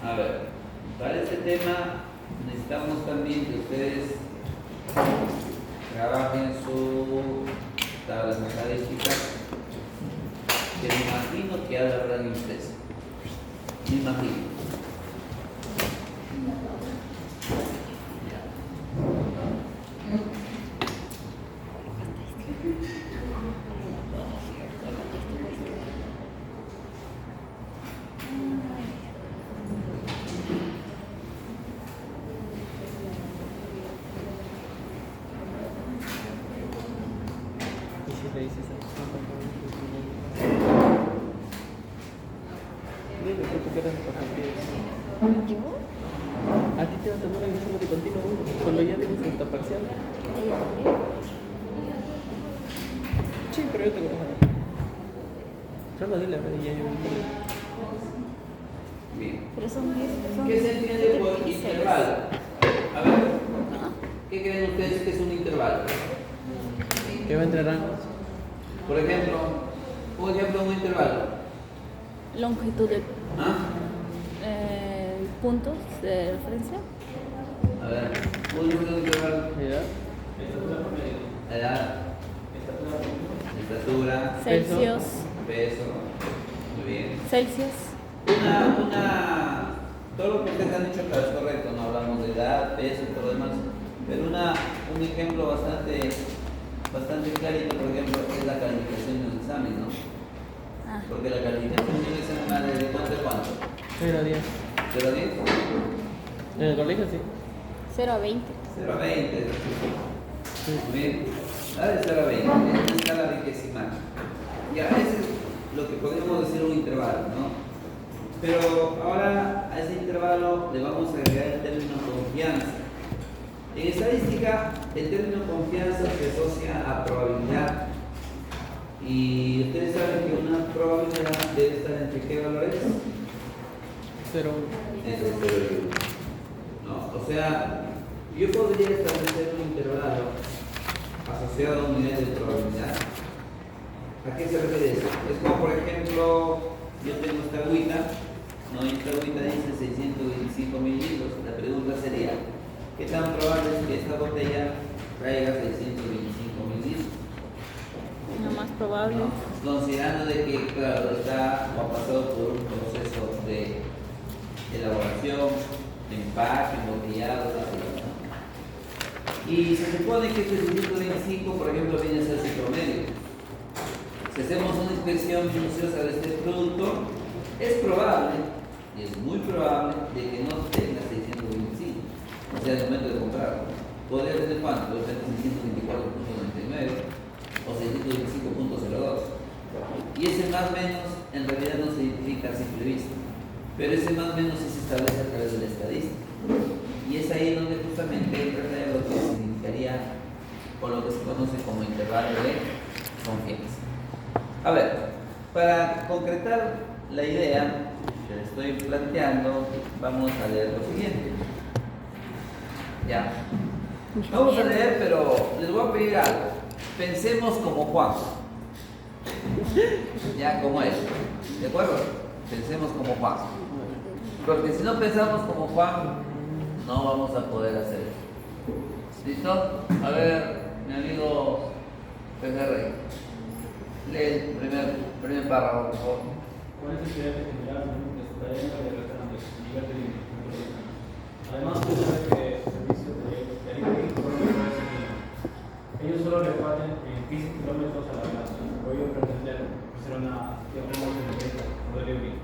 A ver, para este tema necesitamos también que ustedes trabajen su tablas estadísticas, que me imagino que ya la habrán impreso. Me imagino. A ti te va a tomar el examen de continuo cuando ya tienes esta parcial. Sí, pero yo te voy a dejar. Solo dile a ver y ya yo. Bien. Pero son 10. ¿Qué se entiende por intervalo? A ver, ¿qué creen ustedes que es un intervalo? ¿Qué va entre rangos? Por ejemplo, un intervalo. Longitud de ¿Ah? puntos de referencia. A ver, un intervalo. Edad. Edad, estatura, Celsius. peso. Muy bien. Celsius. Todo lo que ustedes han dicho acá es correcto, no hablamos de edad, peso y todo lo demás, pero un ejemplo bastante clarito, por ejemplo, es la calificación de un examen, ¿no? Ah. Porque la calificación de un examen va desde cuánto a cuánto. 0 a 10. ¿0 a 10? En el colegio sí. 0 a 20. 0 a 20. Muy bien. La de 0 a 20, es una escala vigesimal. Ya, ese es lo que podríamos decir un intervalo, ¿no? Pero ahora a ese intervalo le vamos a agregar el término confianza. En estadística, el término confianza se asocia a probabilidad. Y ustedes saben que una probabilidad debe estar entre qué valores? 0. Entre 0 y 1. ¿No? O sea, yo podría establecer un intervalo asociado a un nivel de probabilidad. ¿A qué se refiere eso? Es como, por ejemplo, yo tengo esta agüita, ¿no? Y esta agüita dice 625 mililitros. La pregunta sería, ¿qué tan probable es que esta botella traiga 625 mililitros? Lo más probable. ¿No? Considerando de que, claro, está o ha pasado por un proceso de elaboración, empaque, embotellado, etc. Y se supone que este 625, por ejemplo, viene a ser su promedio. Si hacemos una inspección minuciosa de este producto, es probable, y es muy probable, de que no tenga 625, o sea, al momento de comprarlo. Podría tener cuánto, de repente 624.99 o 625.02. Y ese más o menos en realidad no se identifica a simple vista, pero ese más o menos sí se establece a través de la estadística. Y es ahí donde justamente entra lo que significaría o lo que se conoce como intervalo de confianza. A ver, para concretar la idea que les estoy planteando, vamos a leer lo siguiente. Ya. Vamos a leer, pero les voy a pedir algo. Pensemos como Juan. Ya, como él. ¿De acuerdo? Pensemos como Juan. Porque si no pensamos como Juan, no vamos a poder hacer eso. ¿Listo? A ver, mi amigo Pejerrey. Lee el primer párrafo, por favor. ¿Cuál es el estudiante general de su cadena de restaurantes? Nivel de límite. Además, usted sabe que servicios de delivery ellos solo reparten 15 kilómetros a la plaza. Por ello pretender hacer una promoción por delivery.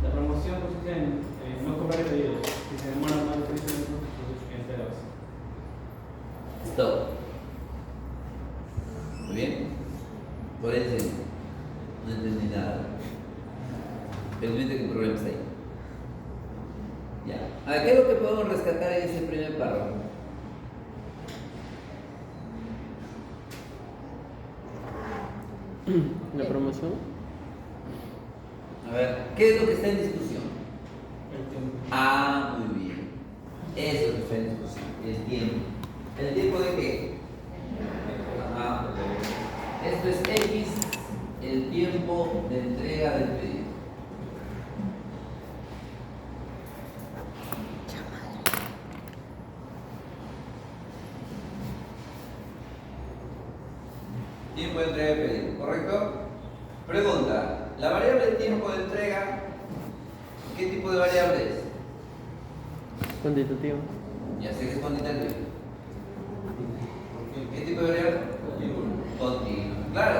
La promoción consiste en no cobrar pedidos. Si se demoran más de 3 minutos, sus clientelas. Stop. Muy bien. Por eso no entendí nada. Felizmente que el problema está ahí. Ya. ¿A qué es lo que podemos rescatar en ese primer párrafo? ¿La promoción? A ver, ¿qué es lo que está en discusión? El tiempo. Ah, muy bien. Eso es lo que está en discusión. El tiempo. ¿El tiempo de qué? Ajá. Esto es X, el tiempo de entrega del pedido. tiempo de entrega del pedido, ¿correcto? Pregunta, la variable tiempo de entrega, ¿qué tipo de variable es? Cuantitativo. Ya sé que es cuantitativo. ¿Qué tipo de variable? Continua. Claro,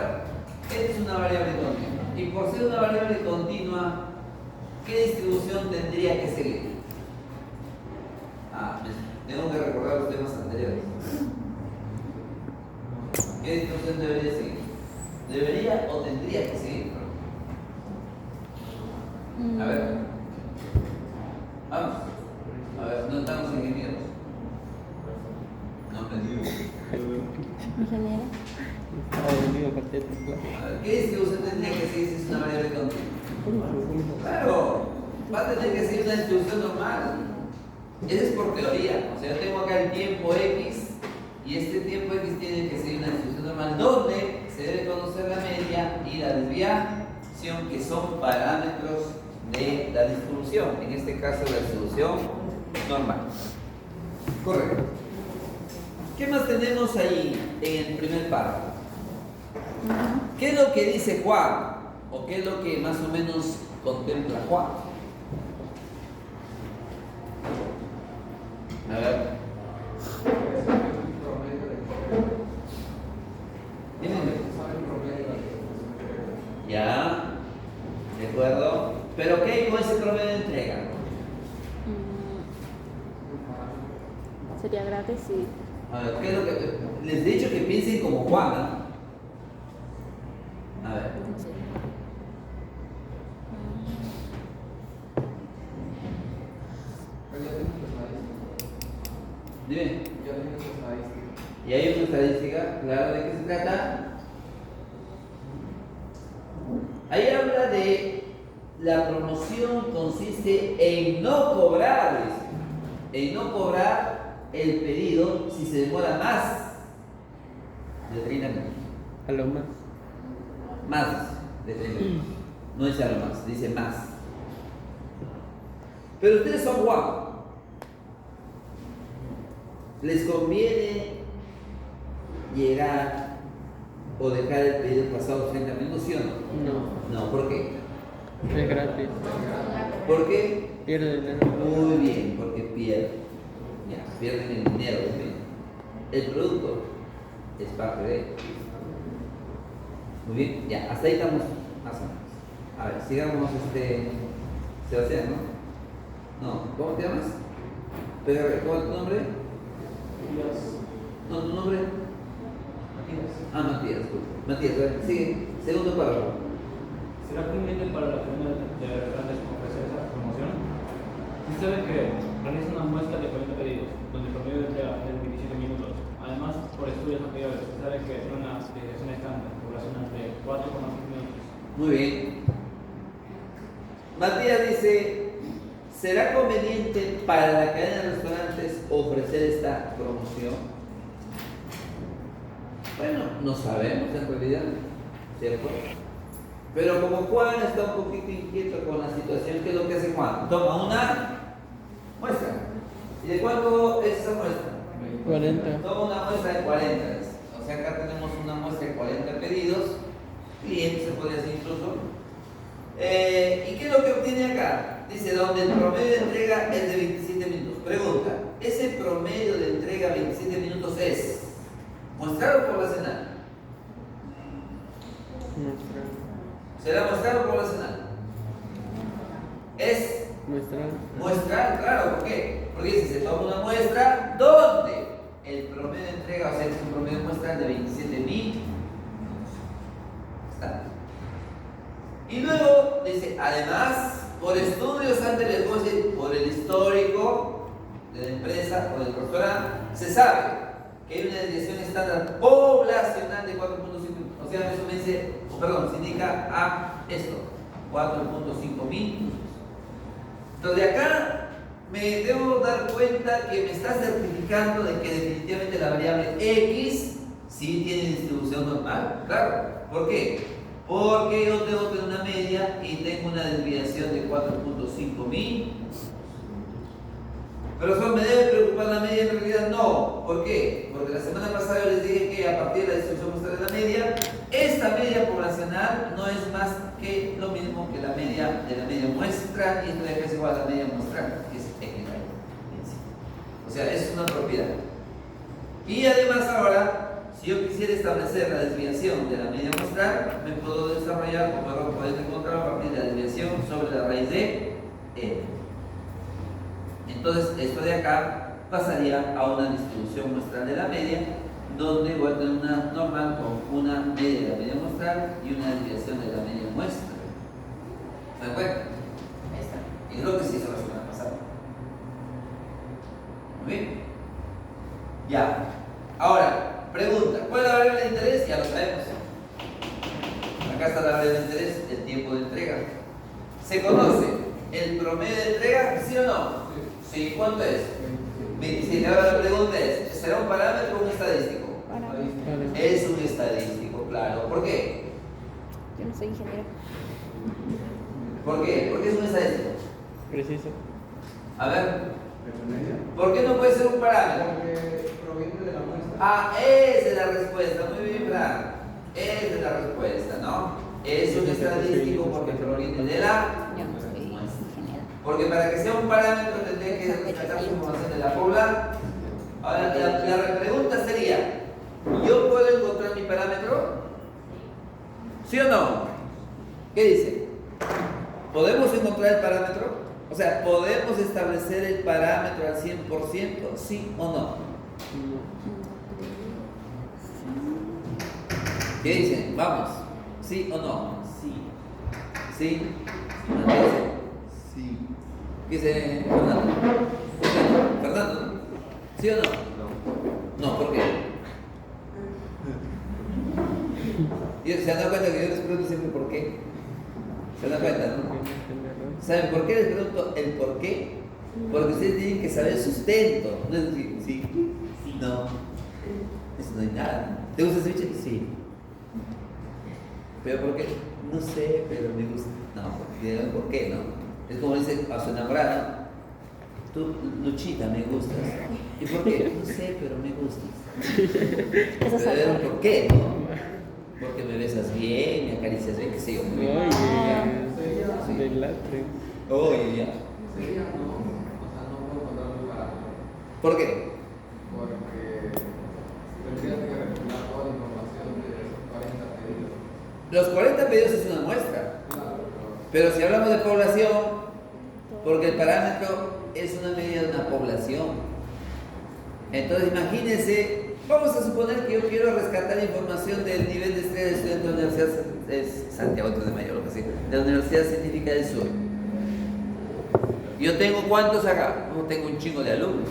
esta es una variable continua. Y por ser una variable continua, ¿qué distribución tendría que seguir? Tengo que recordar los temas anteriores. ¿Qué distribución debería seguir? ¿Debería o tendría que seguir? A ver. Vamos. A ver, no estamos ingenieros. No aprendimos. Ingeniero. A ver, ¿qué distribución tendría que seguir si es una variable continua? Claro, va a tener que seguir una distribución normal. Eso es por teoría. O sea, yo tengo acá el tiempo X y este tiempo X tiene que seguir una distribución normal donde se debe conocer la media y la desviación, que son parámetros de la distribución. En este caso, la distribución normal. Correcto. ¿Qué más tenemos ahí en el primer párrafo? ¿Qué es lo que dice Juan? ¿O qué es lo que más o menos contempla Juan? A ver. Dime. Ya. De acuerdo. ¿Pero qué hay con ese promedio de entrega? Sería gratis si... A ver, ¿qué es lo que les he dicho que piensen como Juan? A ver. Dime. ¿Y hay una estadística? Claro, ¿de qué se trata? Ahí habla de la promoción consiste en no cobrar, en no cobrar el pedido si se demora más de 30 minutos. A lo más. Más de 30 minutos. No dice a lo más, dice más. Pero ustedes son guapos. ¿Les conviene llegar o dejar el pedido pasado 30 minutos, sí o no? No. No, ¿por qué? Es gratis. ¿Por qué? Pierde dinero. Muy bien, porque pierden. Ya, pierden el dinero también. El producto es parte de ello. Muy bien, ya, hasta ahí estamos más o menos. A ver, sigamos Sebastián, ¿no? No, ¿cómo te llamas? ¿Cuál es tu nombre? No, tu nombre. Matías, disculpe. Matías, sigue. Segundo párrafo. ¿Será conveniente para la cadena de restaurantes ofrecer esa promoción? Si sabe que realiza una muestra de 40 pedidos, donde el promedio de entrega es de 27 minutos. Además, por estudios anteriores, se sabe que tiene una utilización estándar poblacional de 4,5 minutos. Muy bien. Matías dice, ¿será conveniente para la cadena de restaurantes ofrecer esta promoción? Bueno, no sabemos en realidad, ¿cierto? Pero como Juan está un poquito inquieto con la situación, ¿qué es lo que hace Juan? Toma una muestra. ¿Y de cuánto es esa muestra? 40. Toma una muestra de 40. O sea, acá tenemos una muestra de 40 pedidos, clientes se podría decir incluso. ¿Y qué es lo que obtiene acá? Dice, donde el promedio de entrega es de 27 minutos. Pregunta, ¿ese promedio de entrega 27 minutos es mostrado o poblacional? ¿Será mostrado o poblacional? Es muestral, claro, ¿por qué? Porque si se toma una muestra, ¿dónde? El promedio de entrega, o sea, es un promedio muestral de 27.000. Está. Y luego dice, además, por estudios anteriores, por el histórico de la empresa o del restaurante, se sabe que hay una desviación estándar poblacional de 4.5. O sea, eso me dice, se indica a esto, 4.5 mil. Entonces, de acá me debo dar cuenta que me está certificando de que definitivamente la variable X sí tiene distribución normal. Claro. ¿Por qué? Porque yo tengo que tener una media y tengo una desviación de 4.5 mil. Pero eso me debe preocupar la media, en realidad no. ¿Por qué? Porque porque la semana pasada yo les dije que a partir de la distribución muestral de la media, esta media poblacional no es más que lo mismo que la media de la media muestral, y esto de acá es igual a la media muestral, que es X. O sea, eso es una propiedad. Y además ahora, si yo quisiera establecer la desviación de la media muestral, me puedo desarrollar, como lo podéis encontrar, a partir de la desviación sobre la raíz de n. Entonces, esto de acá pasaría a una distribución muestral de la media, donde voy a tener una normal con una media de la media muestral y una desviación de la media muestral. ¿Se acuerdan? Ahí está. Y es lo que se hizo la semana pasada. Muy bien. Ya. Ahora, pregunta: ¿cuál es la variable de interés? Ya lo sabemos. Acá está la variable de interés, el tiempo de entrega. ¿Se conoce el promedio de entrega? ¿Sí o no? Sí. ¿Cuánto es? 27. Ahora la pregunta es: ¿será un parámetro o un estadístico? Es un estadístico, claro. ¿Por qué? Yo no soy ingeniero. ¿Por qué? Porque es un estadístico. Preciso. A ver, ¿por qué no puede ser un parámetro? Porque proviene de la muestra. Ah, esa es la respuesta. Muy bien, Fran. Esa es la respuesta, ¿no? Es un estadístico porque proviene de la Yo no soy ingeniero. Porque para que sea un parámetro tendría que rescatar su información de la población. Ahora, la pregunta sería: ¿yo puedo encontrar mi parámetro? ¿Sí o no? ¿Qué dice? ¿Podemos encontrar el parámetro? O sea, ¿podemos establecer el parámetro al 100%? ¿Sí o no? ¿Qué dicen? Vamos. ¿Sí o no? Sí. ¿Sí? ¿No dice? Sí. ¿Qué dice Fernando? ¿Fernando? ¿Sí o no? No, ¿por qué? Y se dan cuenta que yo les pregunto siempre por qué. ¿Se dan cuenta, no? ¿Saben por qué les pregunto el por qué? Porque ustedes tienen que saber el sustento. No es decir, sí, sí, no. Eso no hay nada. ¿Te gusta el ceviche? Sí. ¿Pero por qué? No sé, pero me gusta. No, porque ¿por qué no? Es como dice a su enamorada: tú, Luchita, me gustas. ¿Y por qué? No sé, pero me gustas. Eso es Pero algo. ¿por qué, no? Porque me besas bien, me acaricias bien, qué sé yo. Muy bien. Oye, del latre. Oye, ya. Sería no, o sea, no puedo encontrar un parámetro. ¿Por qué? Porque tendrías que recopilar toda la información de esos 40 pedidos. Los 40 pedidos es una muestra. Claro, Pero si hablamos de población, porque el parámetro es una medida de una población. Entonces imagínense, vamos a suponer que yo quiero rescatar información del nivel de estrés del estudiante de la Universidad de Santiago de Mayo, lo que sea, de la Universidad Científica del Sur. Yo tengo ¿cuántos acá? No tengo un chingo de alumnos,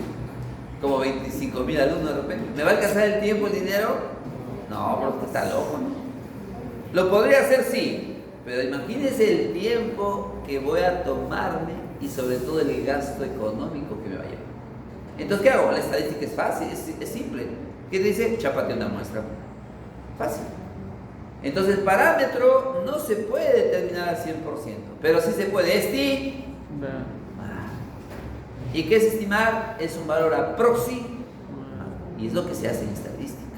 como 25.000 alumnos de repente. ¿Me va a alcanzar el tiempo, el dinero? No, porque está loco, ¿no? Lo podría hacer, sí, pero imagínense el tiempo que voy a tomarme y sobre todo el gasto económico que me va a llevar. Entonces, ¿qué hago? La estadística es fácil, es simple. ¿Qué te dice? Chápate una muestra. Fácil. Entonces, el parámetro no se puede determinar al 100%, pero sí se puede estimar. ¿Y qué es estimar? Es un valor aproximado. Y es lo que se hace en estadística.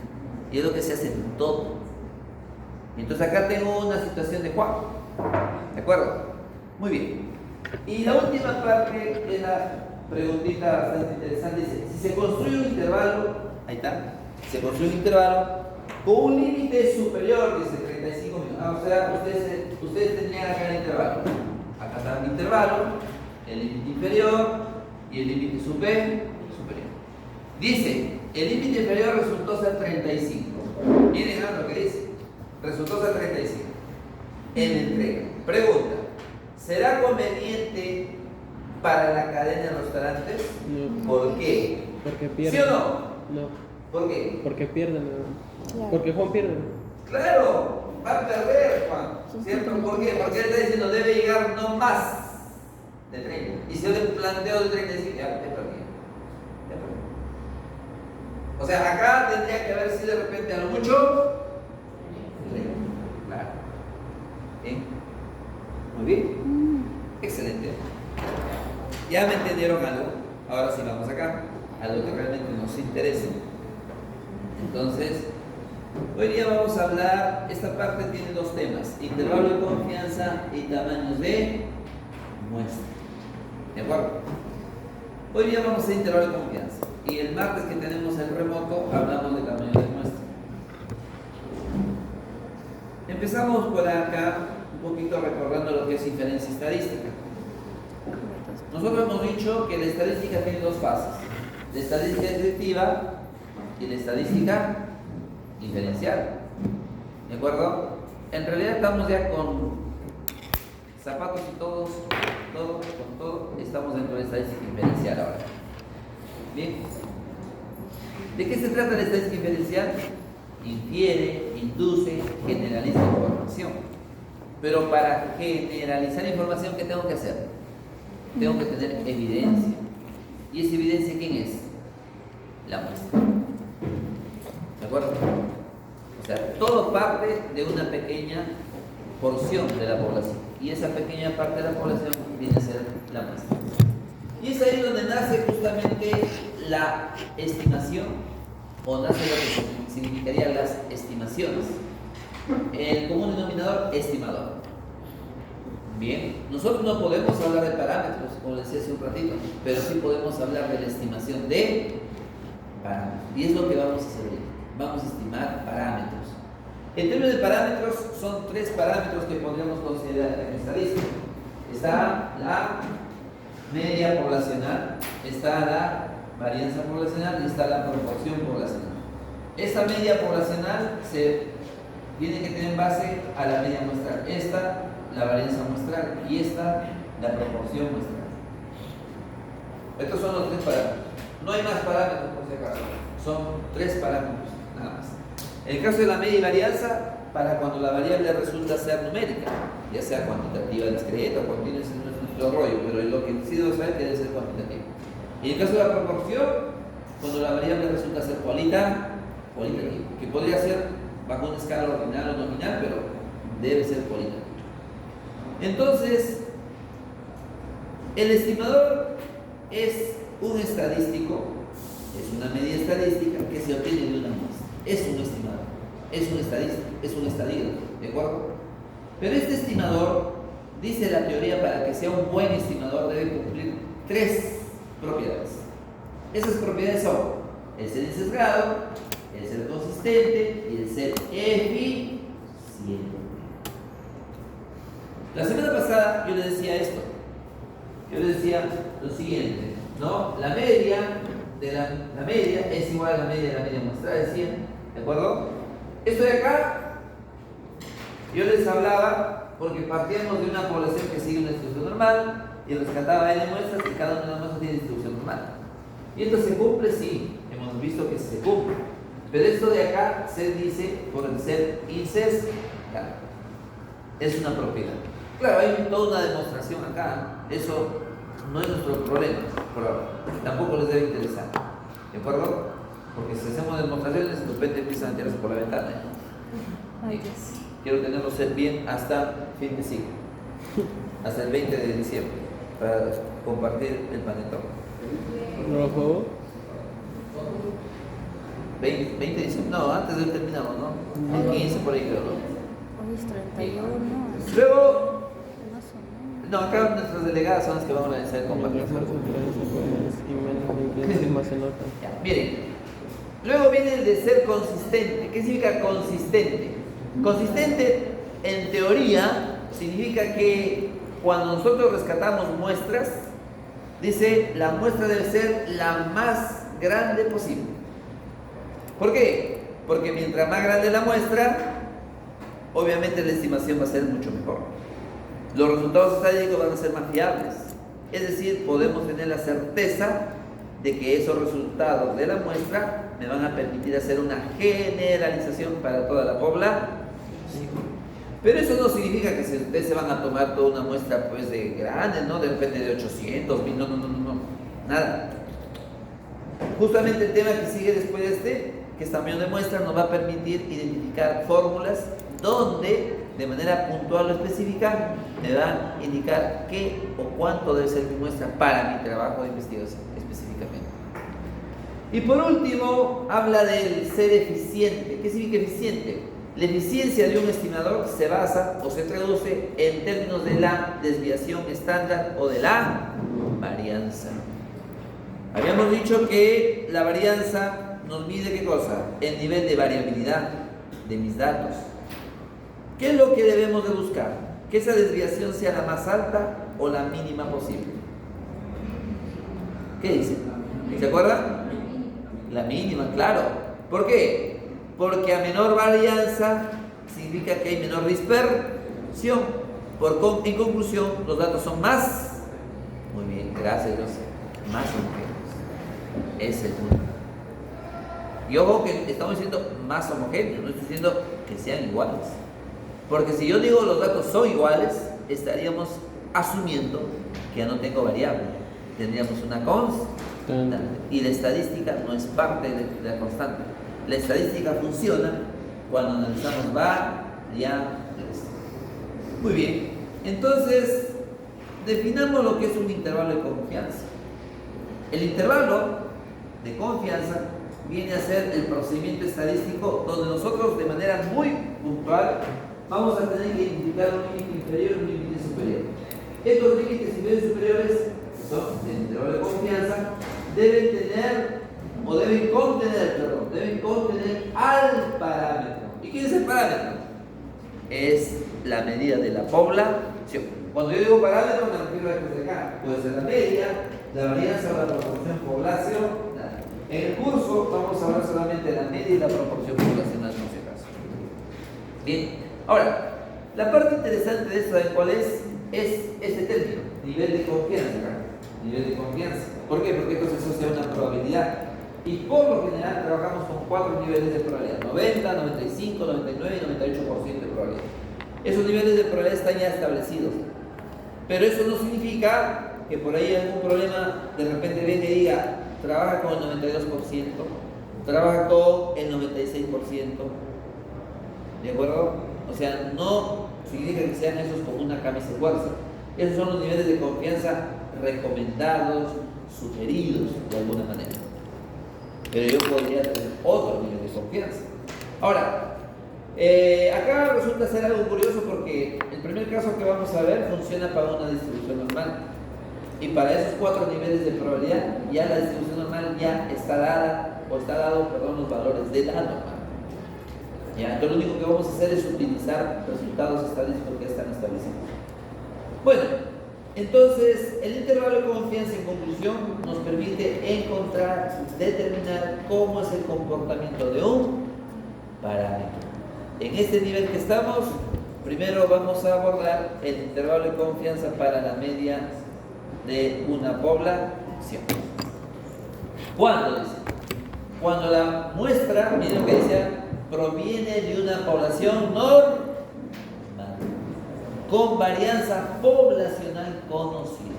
Y es lo que se hace en todo. Entonces, acá tengo una situación de Juan. ¿De acuerdo? Muy bien. Y la última parte de la preguntita bastante interesante dice: si se construye un intervalo, ahí está, se construye un intervalo con un límite superior, dice 35 minutos. O sea, ustedes tendrían acá el intervalo. Acá está el intervalo, el límite inferior y el límite superior. Dice: el límite inferior resultó ser 35. Miren lo que dice: resultó ser 35 en entrega. Pregunta: ¿será conveniente para la cadena de restaurantes? No. ¿Por qué? Porque ¿Sí pierden. o no? No. ¿Por qué? Porque pierden. Claro. Porque Juan pierde. Claro, va a perder, Juan. ¿Cierto? ¿Por qué? Porque él está diciendo debe llegar no más de 30. Y si yo le planteo de 35, ya perdí. O sea, acá tendría que haber sido de repente a lo mucho 30. Claro. ¿Bien? Muy bien. Excelente. ¿Ya me entendieron algo? Ahora sí vamos acá, a lo que realmente nos interesa. Entonces, hoy día vamos a hablar, esta parte tiene dos temas, intervalo de confianza y tamaños de muestra. ¿De acuerdo? Hoy día vamos a hacer intervalo de confianza y el martes que tenemos el remoto hablamos de tamaño de muestra. Empezamos por acá un poquito recordando lo que es inferencia estadística. Nosotros hemos dicho que la estadística tiene dos fases, la estadística descriptiva y la estadística inferencial. ¿De acuerdo? En realidad estamos ya con zapatos y con todo, estamos dentro de la estadística inferencial ahora. Bien. ¿De qué se trata la estadística inferencial? Infiere, induce, generaliza información. Pero para generalizar información, ¿qué tengo que hacer? Tengo que tener evidencia. ¿Y esa evidencia quién es? La muestra. ¿De acuerdo? O sea, todo parte de una pequeña porción de la población. Y esa pequeña parte de la población viene a ser la muestra. Y es ahí donde nace justamente la estimación, o nace lo que significarían las estimaciones. El común denominador, estimador. Bien, nosotros no podemos hablar de parámetros, como les decía hace un ratito, pero sí podemos hablar de la estimación de parámetros. Y es lo que vamos a hacer hoy. Vamos a estimar parámetros. En términos de parámetros, son tres parámetros que podríamos considerar en estadística. Está la media poblacional, está la varianza poblacional y está la proporción poblacional. Esta media poblacional se tiene que tener en base a la media muestral. Esta, la varianza muestral, y esta, la proporción muestral. Estos son los tres parámetros. No hay más parámetros por si acaso. Son tres parámetros, nada más. En el caso de la media y varianza, para cuando la variable resulta ser numérica, ya sea cuantitativa, discreta o continua, ese no es nuestro rollo, pero lo que sí debo saber que debe ser cuantitativa. Y en el caso de la proporción, cuando la variable resulta ser cualitativa, que podría ser bajo una escala ordinal o nominal, pero debe ser cualitativa. Entonces, el estimador es un estadístico, es una medida estadística que se obtiene de una muestra. Es un estimador, es un estadístico, es un estadígrafo, ¿de acuerdo? Pero este estimador, dice la teoría, para que sea un buen estimador debe cumplir tres propiedades. Esas propiedades son el ser insesgado, el ser consistente y el ser eficiente. La semana pasada yo les decía esto. Yo les decía lo siguiente, ¿no? La media de la media es igual a la media de la media muestral, decía, ¿de acuerdo? Esto de acá, yo les hablaba porque partíamos de una población que sigue una distribución normal y rescataba N muestras y cada una de las muestras tiene distribución normal. Y esto se cumple, sí, hemos visto que se cumple. Pero esto de acá se dice por el ser insesgado. Es una propiedad. Claro, hay toda una demostración acá. Eso no es nuestro problema, por ahora. Tampoco les debe interesar. ¿De acuerdo? Porque si hacemos demostraciones, de repente empiezan a tirarse por la ventana. Ay, Dios. Quiero tenerlo set bien hasta fin de siglo. Hasta el 20 de diciembre. Para compartir el panetón. ¿No lo juego? 20 de diciembre. No, antes de terminamos, ¿no? El 15 por ahí creo, ¿no? Hoy es 31. Luego, Más o menos. no, acá nuestras delegadas son las que van a organizar el compartir. Ya, miren, luego viene el de ser consistente. ¿Qué significa consistente? Consistente, en teoría, significa que cuando nosotros rescatamos muestras, dice la muestra debe ser la más grande posible. ¿Por qué? Porque mientras más grande la muestra, obviamente la estimación va a ser mucho mejor. Los resultados estadísticos van a ser más fiables. Es decir, podemos tener la certeza de que esos resultados de la muestra me van a permitir hacer una generalización para toda la población. Pero eso no significa que ustedes se van a tomar toda una muestra pues de grande, ¿no? De repente de 800, 1000, no, nada. Justamente el tema que sigue después de este, que es tamaño de muestra, nos va a permitir identificar fórmulas donde de manera puntual o específica me van a indicar qué o cuánto debe ser mi muestra para mi trabajo de investigación específicamente. Y por último, habla del ser eficiente. ¿Qué significa eficiente? La eficiencia de un estimador se basa o se traduce en términos de la desviación estándar o de la varianza. Habíamos dicho que la varianza nos mide ¿qué cosa? El nivel de variabilidad de mis datos. ¿Qué es lo que debemos de buscar? Que esa desviación sea la más alta o la mínima posible. ¿Qué dice? ¿Se acuerdan? La mínima, claro. ¿Por qué? Porque a menor varianza significa que hay menor dispersión. En conclusión, los datos son más. Muy bien, gracias, José. Más homogéneos. Es el punto. Y ojo que estamos diciendo más homogéneos, no estoy diciendo que sean iguales. Porque si yo digo los datos son iguales, estaríamos asumiendo que ya no tengo variable. Tendríamos una constante. Y la estadística no es parte de la constante. La estadística funciona cuando analizamos variables. Muy bien, entonces definamos lo que es un intervalo de confianza. El intervalo de confianza viene a ser el procedimiento estadístico donde nosotros de manera muy puntual vamos a tener que identificar un límite inferior y un límite superior. Estos límites inferiores y superiores, que son el intervalo de confianza, deben contener al parámetro. ¿Y quién es el parámetro? Es la medida de la población. Cuando yo digo parámetro me refiero a esto de acá. Puede ser la media, la varianza o la proporción poblacional. En el curso vamos a hablar solamente de la media y la proporción poblacional, no sé caso. Bien, ahora, la parte interesante de esto, ¿saben cuál es? Es este término, nivel de confianza. Nivel de confianza. ¿Por qué? Porque esto se asocia a una probabilidad. Y por lo general trabajamos con 4 niveles de probabilidad: 90, 95, 99 y 98% de probabilidad. Esos niveles de probabilidad están ya establecidos. Pero eso no significa que por ahí algún problema de repente venga y diga, trabaja con el 92%, trabaja con el 96%. ¿De acuerdo? O sea, no significa que sean esos como una camisa de fuerza. Esos son los niveles de confianza recomendados, sugeridos de alguna manera. Pero yo podría tener otro nivel de confianza. Ahora, acá resulta ser algo curioso porque el primer caso que vamos a ver funciona para una distribución normal. Y para esos 4 niveles de probabilidad, ya la distribución normal ya está dada, o está dado, los valores de la normal. ¿Ya? Entonces lo único que vamos a hacer es utilizar resultados estadísticos que están establecidos. Bueno, entonces el intervalo de confianza en conclusión nos permite determinar cómo es el comportamiento de un parámetro. En este nivel que estamos, primero vamos a abordar el intervalo de confianza para la media de una población. ¿Cuándo dice? Cuando la muestra, miren lo que decía, proviene de una población normal, con varianza poblacional conocida.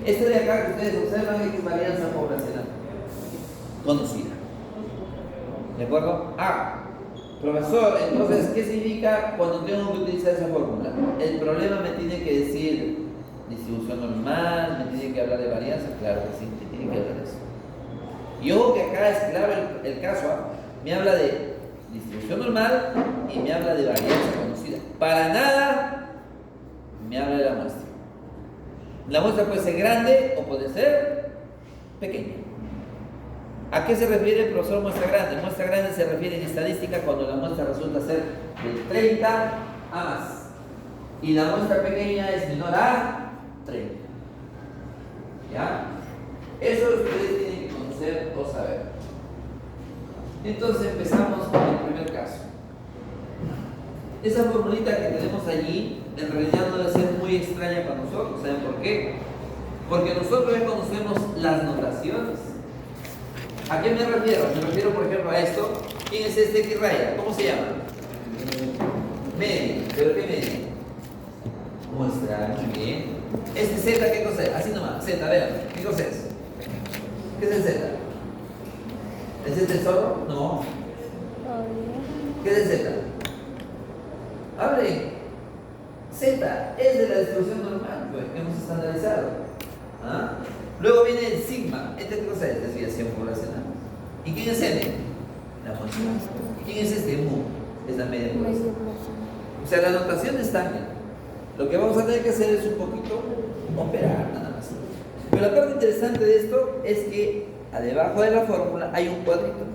Esto de acá que ustedes observan es varianza poblacional conocida. ¿De acuerdo? Profesor, entonces, ¿qué significa cuando tengo que utilizar esa fórmula? El problema me tiene que decir distribución normal, me tiene que hablar de varianza, claro que sí, me tiene que hablar de eso. Y ojo que acá es clave el caso, me habla de distribución normal y me habla de varianza conocida. Para nada me habla de la muestra. La muestra puede ser grande o puede ser pequeña. ¿A qué se refiere el profesor muestra grande? Muestra grande se refiere en estadística cuando la muestra resulta ser de 30 a más. Y la muestra pequeña es menor a 30. ¿Ya? Eso ustedes tienen que conocer o saber. Entonces empezamos con el primer caso. Esa formulita que tenemos allí en realidad no debe ser muy extraña para nosotros. ¿Saben por qué? Porque nosotros ya conocemos las notaciones. ¿A qué me refiero? Me refiero, por ejemplo, a esto. ¿Quién es este X raya? ¿Cómo se llama? Media. ¿Pero qué media? Muestra. Muy bien. ¿Este Z qué cosa es? Así nomás. Z, vean. ¿Qué cosa es? ¿Qué es el Z? ¿El Z es solo? No. ¿Qué es el Z? Hable. Z es de la distribución normal, pues, que hemos estandarizado. Luego viene el sigma. ¿Esta qué cosa es? Desviación poblacional. ¿Y quién es N? La muestra. ¿Y quién es este mu? Es la media población. Media población. O sea, la notación está bien. Lo que vamos a tener que hacer es un poquito operar nada más. Pero la parte interesante de esto es que debajo de la fórmula hay un cuadrito.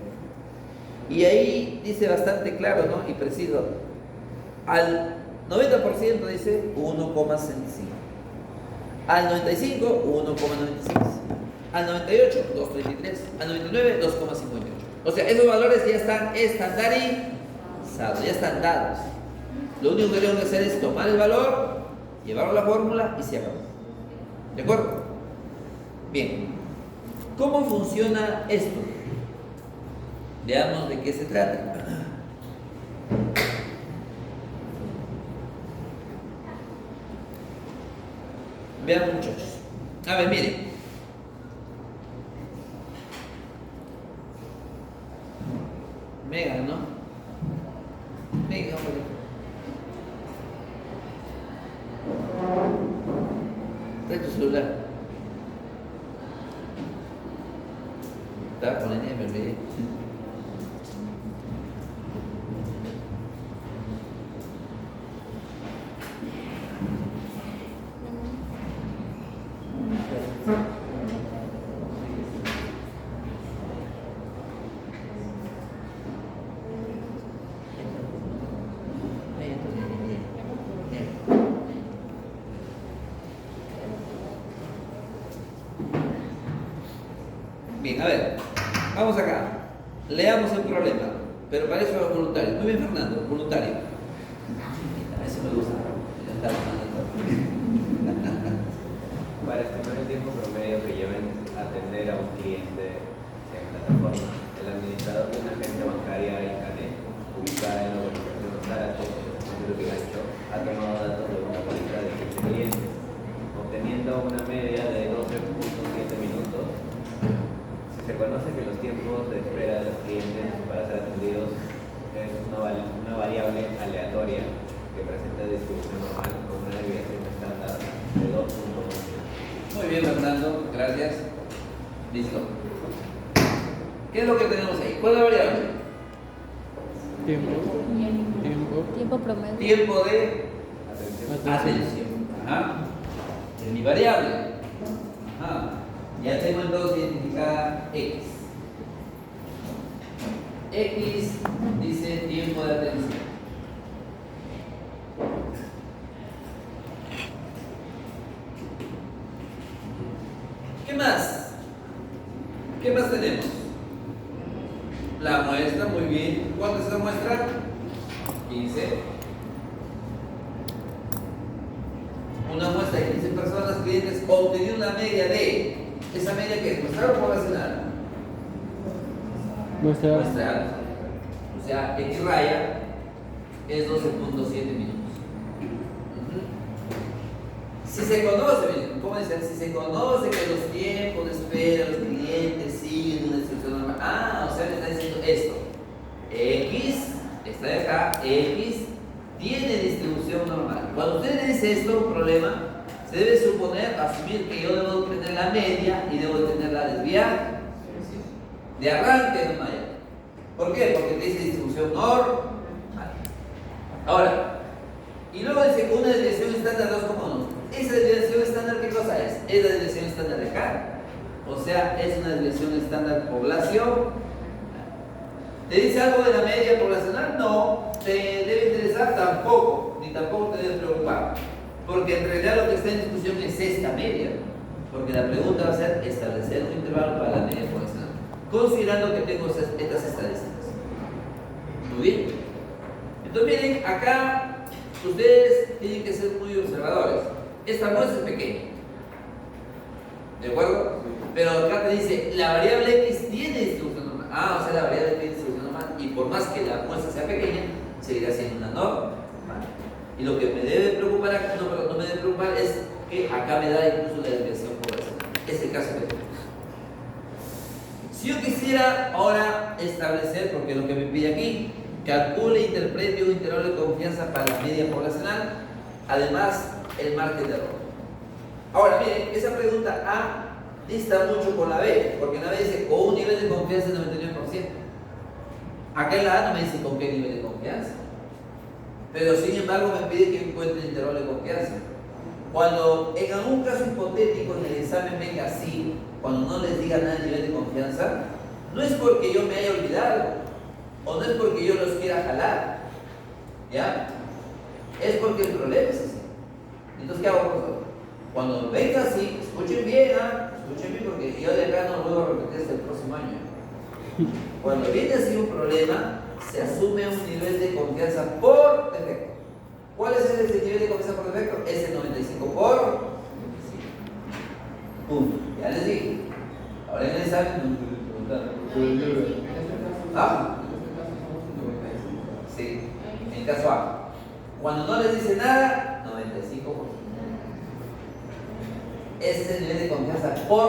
Y ahí dice bastante claro, ¿no? Y preciso. Al 90% dice 1,65. Al 95, 1,96. Al 98, 2,33. Al 99, 2,58. O sea, esos valores ya están estandarizados, ya están dados. Lo único que tengo que hacer es tomar el valor, llevarlo a la fórmula y se acabó. ¿De acuerdo? Bien. ¿Cómo funciona esto? Veamos de qué se trata. Vean, muchachos. A ver, miren. Mega, ¿no? Mega, hombre. Trae tu celular. Estaba con el bebé. Bien, a ver, vamos acá. Leamos el problema, pero para eso es voluntario. Muy bien, Fernando, voluntario. A eso me gusta. Para estimar el tiempo promedio que lleven a atender a un cliente en plataforma, el administrador de una agencia bancaria ICANE, ubicada en la urbanización Zárate, centro de Gancho, ha tomado datos de una cuenta de 15 clientes, obteniendo una media de 12,7 minutos. Si se conoce que los tiempos de espera de los clientes para ser atendidos es una variable aleatoria que presenta distribución normal con una desviación estándar de 2,1. Muy bien, Fernando, gracias. Listo. ¿Qué es lo que tenemos ahí? ¿Cuál es la variable? Tiempo. Tiempo. Tiempo promedio. Tiempo de Atención. atención. Ajá. Es mi variable. Ajá. Ya tengo entonces identificada X. X dice tiempo de atención. ¿Qué más? ¿Qué más tenemos? La muestra, muy bien. ¿Cuánto es la muestra? 15. Una muestra de 15 personas, clientes, obtenido una media de, esa media que es muestral o poblacional. Muestra. Muestral. O sea, X raya es 12,7 minutos. Si se conoce, ¿cómo dicen? Si se conoce que los tiempos de espera de los clientes siguen una instrucción normal. Ah, o sea, me está diciendo esto. X, está de acá, X tiene distribución normal. Cuando usted le dice esto, un problema, se debe suponer, asumir que yo debo tener la media y debo tener la desviada. De arranque no hay. ¿Por qué? Porque te dice distribución normal. Ahora, y luego dice que una desviación estándar 2,1. ¿Esa desviación estándar qué cosa es? Es la desviación estándar de acá. O sea, es una desviación estándar población. ¿Te dice algo de la media poblacional? No. ¿Te debe interesar? Tampoco. Ni tampoco te debe preocupar. Porque en realidad lo que está en discusión es esta media. Porque la pregunta va a ser establecer un intervalo para la media poblacional, considerando que tengo estas estadísticas. Muy bien. Entonces miren, acá ustedes tienen que ser muy observadores. Esta muestra es pequeña, ¿de acuerdo? Pero acá te dice, la variable X tiene distribución normal. Ah, o sea, la variable tiene distribución normal. Y por más que la muestra sea pequeña, seguirá siendo una norma. Y lo que me debe preocupar, no me debe preocupar es que acá me da incluso la desviación poblacional. Es el caso que tenemos. Si yo quisiera ahora establecer, porque lo que me pide aquí, calcule e interprete un intervalo de confianza para la media poblacional, además el margen de error. Ahora, miren, esa pregunta A dista mucho con la B, porque en la B dice con un nivel de confianza del 99%. Acá en la A no me dice con qué nivel de confianza. Pero sin embargo me pide que encuentre el intervalo de confianza. Cuando en algún caso hipotético en el examen venga así, cuando no les diga nada de nivel de confianza, no es porque yo me haya olvidado, o no es porque yo los quiera jalar, ¿ya? Es porque el problema es así. Entonces, ¿qué hago con eso? Cuando venga así, escuchen bien, escuchen bien, porque yo de acá no lo vuelvo a repetir hasta el próximo año. Cuando viene así un problema, se asume un nivel de confianza por defecto. ¿Cuál es ese nivel de confianza por defecto? Es el 95 por 25. Punto. Ya les dije. Ahora en el examen no me preguntan. ¿Ah? Sí, en el caso A. Cuando no les dice nada, 95%. Ese es el nivel de confianza por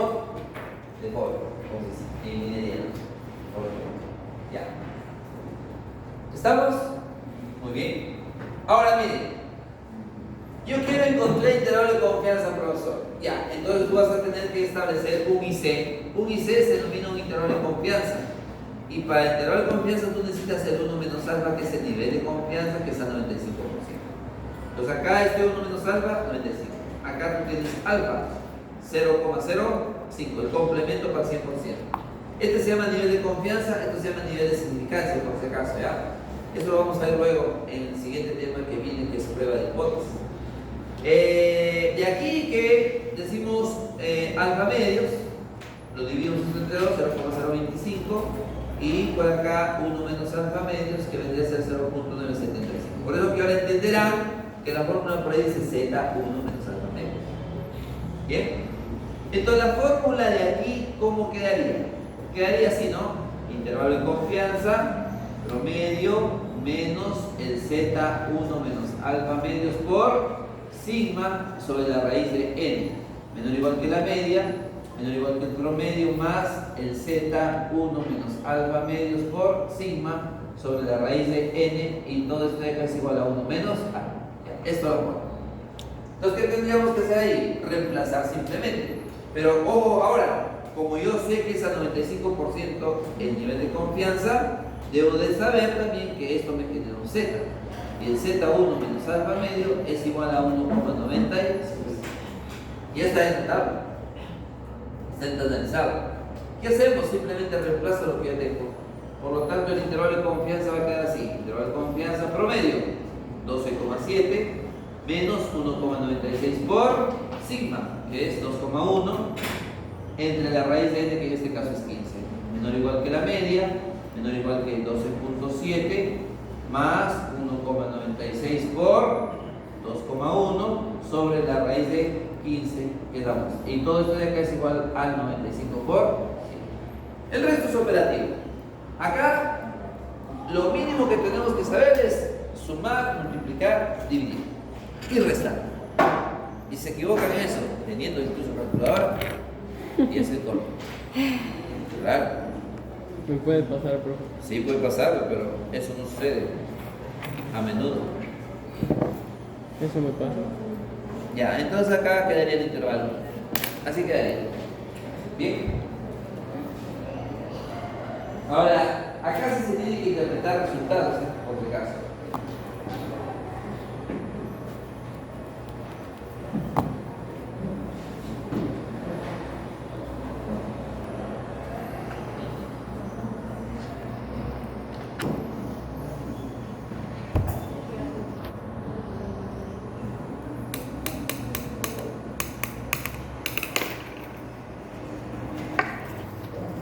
default, como dice, en minería. Ya. ¿Estamos? Muy bien. Ahora miren, yo quiero encontrar el intervalo de confianza, profesor. Ya, entonces tú vas a tener que establecer un IC. Un IC se denomina un intervalo de confianza. Y para el intervalo de confianza tú necesitas el 1 menos alfa, que es el nivel de confianza, que es al 95%. Entonces acá este 1 menos alfa, 95. Acá tú tienes alfa, 0,05, el complemento para el 100%. Este se llama nivel de confianza, esto se llama nivel de significancia, por si acaso, ¿ya? Eso lo vamos a ver luego en el siguiente tema que viene, que es prueba de hipótesis. De aquí que decimos alfa medios, lo dividimos entre 2, 0,025, y por acá 1 menos alfa medios, que vendría a ser 0,975. Por eso que ahora entenderán que la fórmula por ahí dice Z1 menos alfa medios. ¿Bien? Entonces la fórmula de aquí, ¿cómo quedaría? Quedaría así, ¿no? Intervalo de confianza, promedio, menos el Z1 menos alfa medios por sigma sobre la raíz de n, menor o igual que la media, menor o igual que el promedio, más el Z1 menos alfa medios por sigma sobre la raíz de n, y todo esto de acá es igual a 1 menos a. Esto lo pongo. Entonces, ¿qué tendríamos que hacer ahí? Reemplazar simplemente. Pero ojo, ahora, como yo sé que es al 95% el nivel de confianza, debo de saber también que esto me genera un Z. Y el Z1 menos alfa medio es igual a 1,96. Ya está en la tabla. Está estandarizado. ¿Qué hacemos? Simplemente reemplazo lo que ya tengo. Por lo tanto, el intervalo de confianza va a quedar así. Intervalo de confianza promedio, 12,7 menos 1,96 por sigma, que es 2,1, entre la raíz de n, que en este caso es 15. Menor o igual que la media, menor o igual que 12,7, más 1,96 por 2,1 sobre la raíz de 15 que damos. Y todo esto de acá es igual al 95 por 100. El resto es operativo. Acá lo mínimo que tenemos que saber es sumar, multiplicar, dividir y restar. Y se equivocan en eso, teniendo incluso calculadora, y es el colmo. Claro. Me puede pasar, profe. Sí puede pasar, pero eso no sucede a menudo. Eso me pasa. Ya, entonces acá quedaría el intervalo. Así quedaría. Bien. Ahora, acá sí se tiene que interpretar resultados, por si acaso.